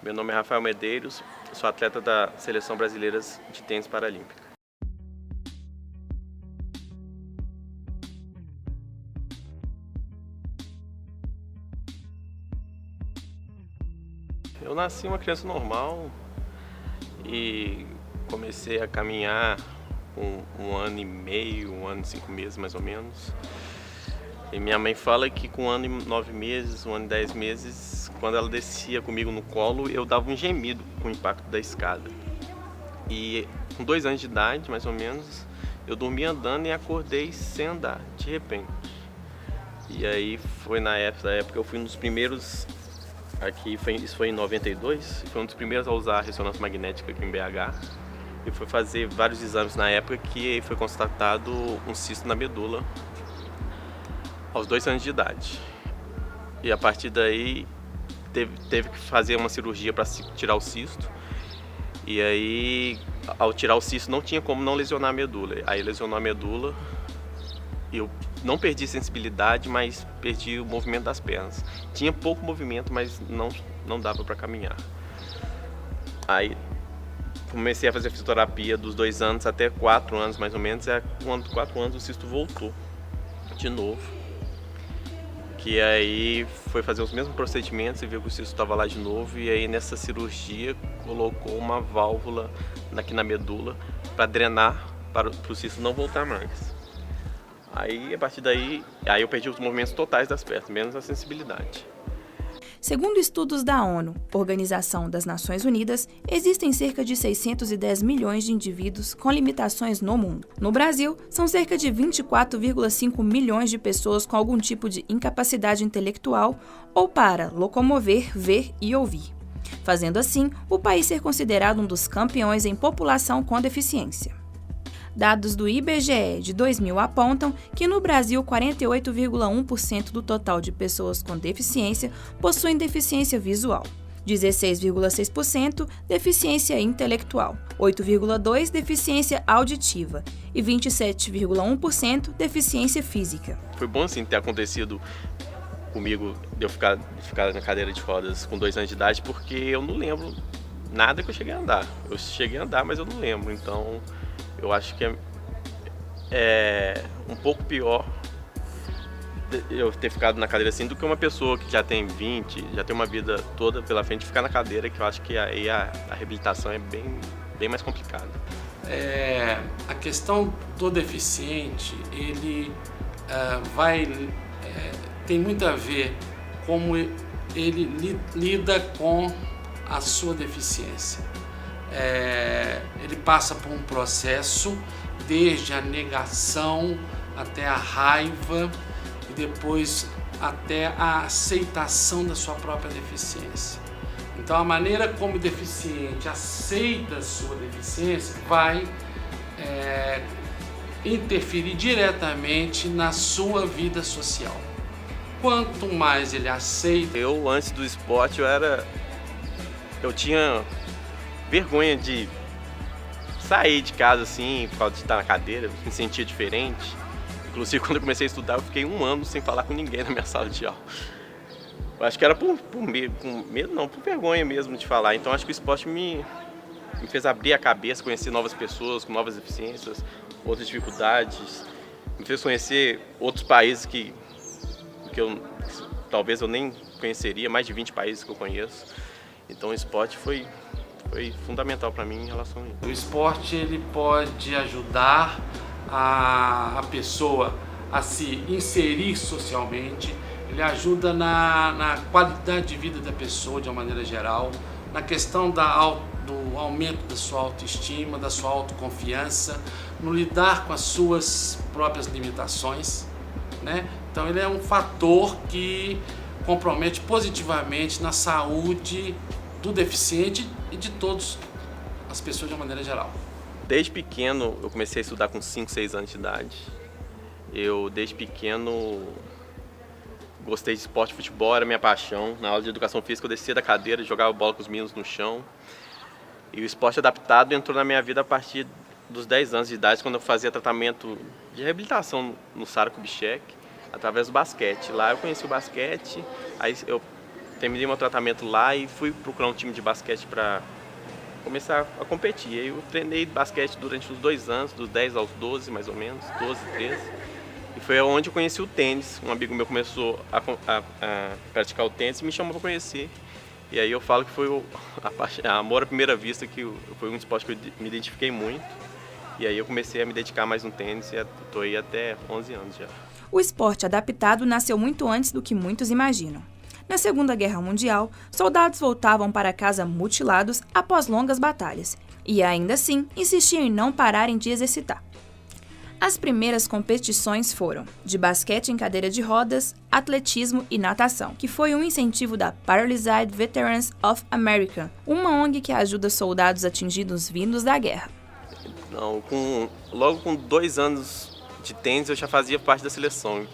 Meu nome é Rafael Medeiros, sou atleta da Seleção Brasileira de Tênis Paralímpica. Eu nasci uma criança normal e comecei a caminhar com 1 ano e meio, 1 ano e 5 meses mais ou menos. E minha mãe fala que com 1 ano e 9 meses, 1 ano e 10 meses, quando ela descia comigo no colo, eu dava um gemido com o impacto da escada. E com 2 anos de idade, mais ou menos, eu dormia andando e acordei sem andar, de repente. E aí foi na época eu fui um dos primeiros, isso foi em 92, foi um dos primeiros a usar a ressonância magnética aqui em BH. E foi fazer vários exames na época que foi constatado um cisto na medula aos 2 anos de idade. E a partir daí teve que fazer uma cirurgia para tirar o cisto. E aí, ao tirar o cisto, não tinha como não lesionar a medula. Aí lesionou a medula. Eu não perdi sensibilidade, mas perdi o movimento das pernas. Tinha pouco movimento, mas não dava para caminhar. Aí comecei a fazer fisioterapia dos 2 anos até 4 anos, mais ou menos. E com 4 anos o cisto voltou de novo. Que aí foi fazer os mesmos procedimentos e viu que o cisto estava lá de novo. E aí nessa cirurgia colocou uma válvula aqui na medula para drenar, para o cisto não voltar mais. Aí a partir daí eu perdi os movimentos totais das pernas, menos a sensibilidade. Segundo estudos da ONU, Organização das Nações Unidas, existem cerca de 610 milhões de indivíduos com limitações no mundo. No Brasil, são cerca de 24,5 milhões de pessoas com algum tipo de incapacidade intelectual ou para locomover, ver e ouvir, fazendo assim o país ser considerado um dos campeões em população com deficiência. Dados do IBGE de 2000 apontam que no Brasil 48,1% do total de pessoas com deficiência possuem deficiência visual, 16,6% deficiência intelectual, 8,2% deficiência auditiva e 27,1% deficiência física. Foi bom assim ter acontecido comigo de eu ficar na cadeira de rodas com 2 anos de idade, porque eu não lembro nada que eu cheguei a andar. Eu cheguei a andar, mas eu não lembro, então eu acho que é um pouco pior eu ter ficado na cadeira assim do que uma pessoa que já tem 20, já tem uma vida toda pela frente, ficar na cadeira, que eu acho que aí a reabilitação é bem mais complicada. A questão do deficiente, ele tem muito a ver como ele lida com a sua deficiência. Ele passa por um processo desde a negação até a raiva e depois até a aceitação da sua própria deficiência. Então a maneira como o deficiente aceita a sua deficiência vai interferir diretamente na sua vida social. Quanto mais ele aceita... Eu, antes do esporte, eu tinha vergonha de sair de casa assim, por causa de estar na cadeira, me sentia diferente. Inclusive, quando eu comecei a estudar, eu fiquei 1 ano sem falar com ninguém na minha sala de aula. Eu acho que era por medo, não, por vergonha mesmo de falar. Então, acho que o esporte me fez abrir a cabeça, conhecer novas pessoas com novas deficiências, outras dificuldades. Me fez conhecer outros países que talvez eu nem conheceria, mais de 20 países que eu conheço. Então, o esporte foi fundamental para mim em relação a isso. O esporte ele pode ajudar a pessoa a se inserir socialmente, ele ajuda na qualidade de vida da pessoa de uma maneira geral, na questão do aumento da sua autoestima, da sua autoconfiança, no lidar com as suas próprias limitações, né? Então ele é um fator que compromete positivamente na saúde do deficiente e de todas as pessoas de uma maneira geral. Desde pequeno, eu comecei a estudar com 5, 6 anos de idade. Eu, desde pequeno, gostei de esporte e futebol, era minha paixão. Na aula de educação física, eu descia da cadeira e jogava bola com os meninos no chão. E o esporte adaptado entrou na minha vida a partir dos 10 anos de idade, quando eu fazia tratamento de reabilitação no Sara Kubitschek, através do basquete. Lá eu conheci o basquete, aí eu terminei meu tratamento lá e fui procurar um time de basquete para começar a competir. Aí eu treinei basquete durante os 2 anos, dos 10 aos 12 mais ou menos, 12, 13. E foi onde eu conheci o tênis. Um amigo meu começou a praticar o tênis e me chamou para conhecer. E aí eu falo que foi a amor à primeira vista, que foi um esporte que eu me identifiquei muito. E aí eu comecei a me dedicar mais no tênis e estou aí até 11 anos já. O esporte adaptado nasceu muito antes do que muitos imaginam. Na Segunda Guerra Mundial, soldados voltavam para casa mutilados após longas batalhas e, ainda assim, insistiam em não pararem de exercitar. As primeiras competições foram de basquete em cadeira de rodas, atletismo e natação, que foi um incentivo da Paralyzed Veterans of America, uma ONG que ajuda soldados atingidos vindos da guerra. Não, logo com 2 anos de tênis eu já fazia parte da seleção.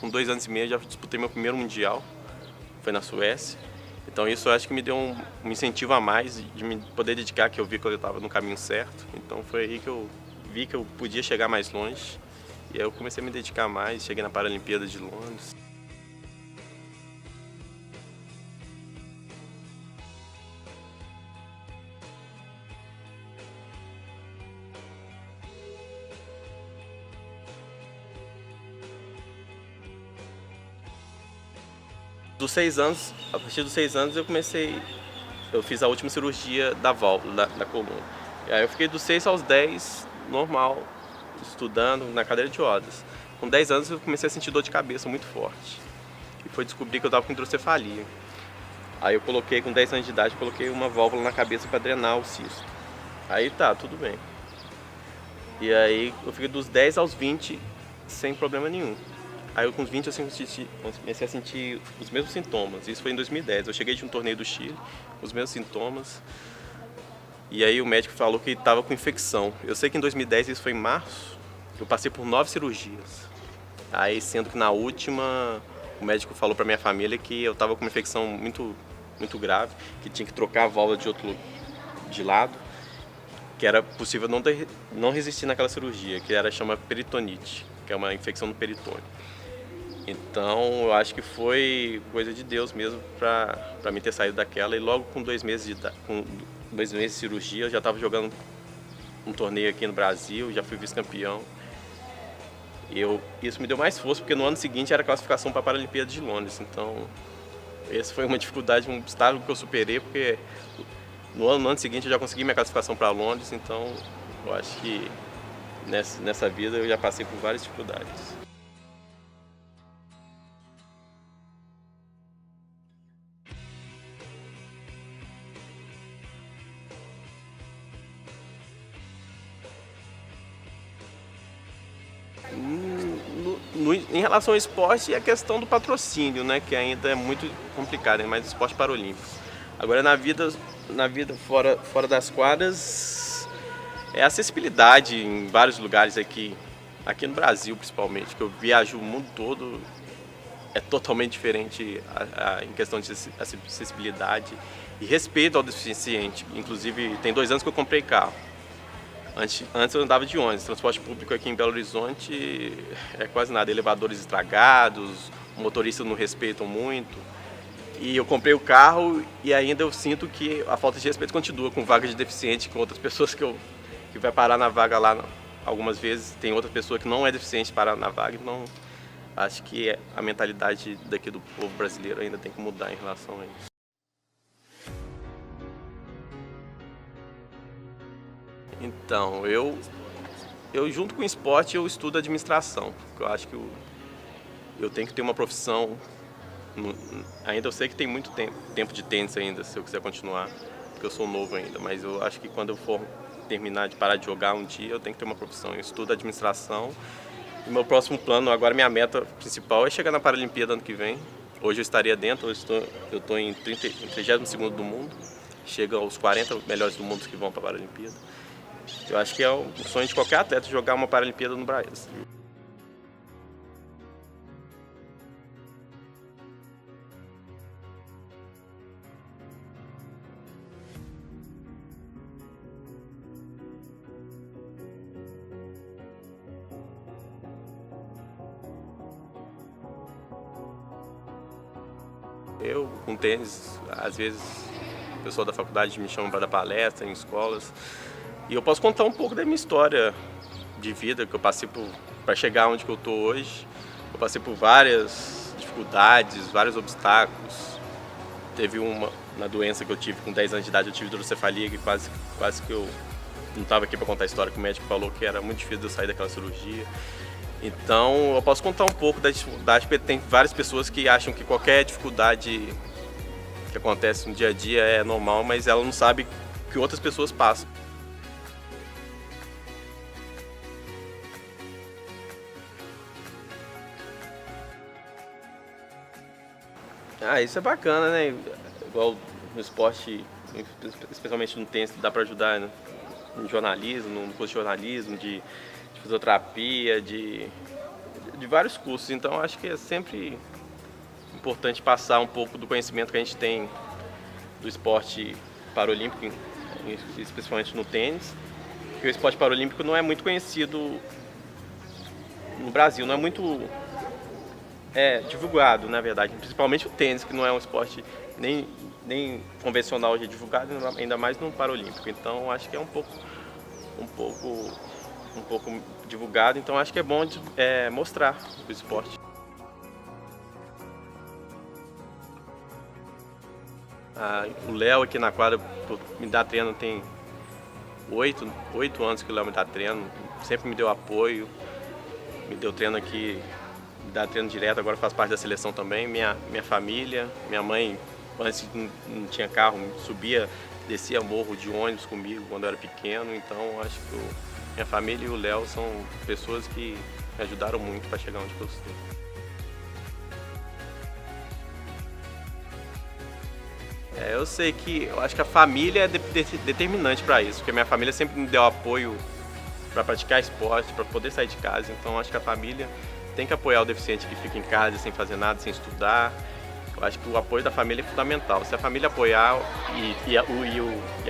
Com 2 anos e meio eu já disputei meu primeiro mundial, foi na Suécia. Então isso eu acho que me deu um incentivo a mais de me poder dedicar, que eu vi que eu estava no caminho certo. Então foi aí que eu vi que eu podia chegar mais longe. E aí eu comecei a me dedicar mais, cheguei na Paralimpíada de Londres. A partir dos 6 anos eu fiz a última cirurgia da válvula, da coluna. E aí eu fiquei dos 6 aos 10, normal, estudando na cadeira de rodas. Com 10 anos eu comecei a sentir dor de cabeça muito forte. E foi descobrir que eu estava com hidrocefalia. Aí eu coloquei, com 10 anos de idade, coloquei uma válvula na cabeça para drenar o cisto. Aí tá, tudo bem. E aí eu fiquei dos 10 aos 20 sem problema nenhum. Aí com os 20 eu comecei a sentir os mesmos sintomas. Isso foi em 2010. Eu cheguei de um torneio do Chile, com os mesmos sintomas. E aí o médico falou que estava com infecção. Eu sei que em 2010, isso foi em março, eu passei por 9 cirurgias. Aí sendo que na última, o médico falou para minha família que eu estava com uma infecção muito grave, que tinha que trocar a válvula de lado, que era possível não resistir naquela cirurgia, que chama peritonite, que é uma infecção no peritônio. Então, eu acho que foi coisa de Deus mesmo para mim ter saído daquela. E logo com 2 meses de cirurgia, eu já estava jogando um torneio aqui no Brasil, já fui vice-campeão. Isso me deu mais força, porque no ano seguinte era a classificação para a Paralimpíada de Londres. Então, essa foi uma dificuldade, um obstáculo que eu superei, porque no ano seguinte eu já consegui minha classificação para Londres. Então, eu acho que nessa vida eu já passei por várias dificuldades. Em relação ao esporte, é a questão do patrocínio, né, que ainda é muito complicado, é mais esporte paralímpico. Agora, na vida fora das quadras, é acessibilidade em vários lugares aqui no Brasil principalmente, que eu viajo o mundo todo, é totalmente diferente em questão de acessibilidade e respeito ao deficiente. Inclusive, tem 2 anos que eu comprei carro. Antes eu andava de ônibus, transporte público aqui em Belo Horizonte é quase nada, elevadores estragados, motoristas não respeitam muito. E eu comprei o carro e ainda eu sinto que a falta de respeito continua com vaga de deficiente, com outras pessoas que vai parar na vaga lá. Algumas vezes tem outra pessoa que não é deficiente parar na vaga, então acho que a mentalidade daqui do povo brasileiro ainda tem que mudar em relação a isso. Então, eu junto com o esporte, eu estudo administração, porque eu acho que eu tenho que ter uma profissão. Ainda eu sei que tem muito tempo de tênis ainda, se eu quiser continuar, porque eu sou novo ainda, mas eu acho que quando eu for terminar de parar de jogar um dia, eu tenho que ter uma profissão. Eu estudo administração e meu próximo plano, agora minha meta principal é chegar na Paralimpíada ano que vem. Hoje eu estaria dentro, eu estou em 32º do mundo, chego aos 40 melhores do mundo que vão para a Paralimpíada. Eu acho que é o sonho de qualquer atleta jogar uma Paralimpíada no Brasil. Eu, com tênis, às vezes, o pessoal da faculdade me chama para dar palestra em escolas. E eu posso contar um pouco da minha história de vida, que eu passei para chegar onde que eu estou hoje. Eu passei por várias dificuldades, vários obstáculos. Teve na doença que eu tive com 10 anos de idade, eu tive hidrocefalia, que quase que eu não estava aqui para contar a história, que o médico falou que era muito difícil de eu sair daquela cirurgia. Então, eu posso contar um pouco da dificuldade, porque tem várias pessoas que acham que qualquer dificuldade que acontece no dia a dia é normal, mas ela não sabe que outras pessoas passam. Isso é bacana, né? Igual no esporte, especialmente no tênis, dá para ajudar, né? No jornalismo, no curso de jornalismo, de fisioterapia, de vários cursos. Então, acho que é sempre importante passar um pouco do conhecimento que a gente tem do esporte paralímpico, especialmente no tênis, porque o esporte paralímpico não é muito conhecido no Brasil, não é muito divulgado, na verdade, principalmente o tênis, que não é um esporte nem convencional hoje divulgado, ainda mais no paralímpico. Então, acho que é um pouco divulgado, então acho que é bom mostrar o esporte. O Léo aqui na quadra me dá treino, tem 8 anos que o Léo me dá treino, sempre me deu apoio, me deu treino aqui, me dá treino direto, agora faz parte da seleção também. Minha família, minha mãe, antes não tinha carro, descia morro de ônibus comigo quando eu era pequeno, então acho que minha família e o Léo são pessoas que me ajudaram muito para chegar onde eu estou. Eu sei eu acho que a família é determinante para isso, porque minha família sempre me deu apoio para praticar esporte, para poder sair de casa, então acho que a família tem que apoiar o deficiente que fica em casa sem fazer nada, sem estudar. Eu acho que o apoio da família é fundamental. Se a família apoiar e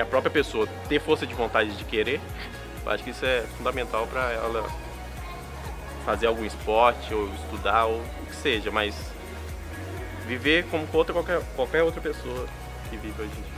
a própria pessoa ter força de vontade de querer, eu acho que isso é fundamental para ela fazer algum esporte ou estudar ou o que seja, mas viver como qualquer outra pessoa que vive hoje em dia.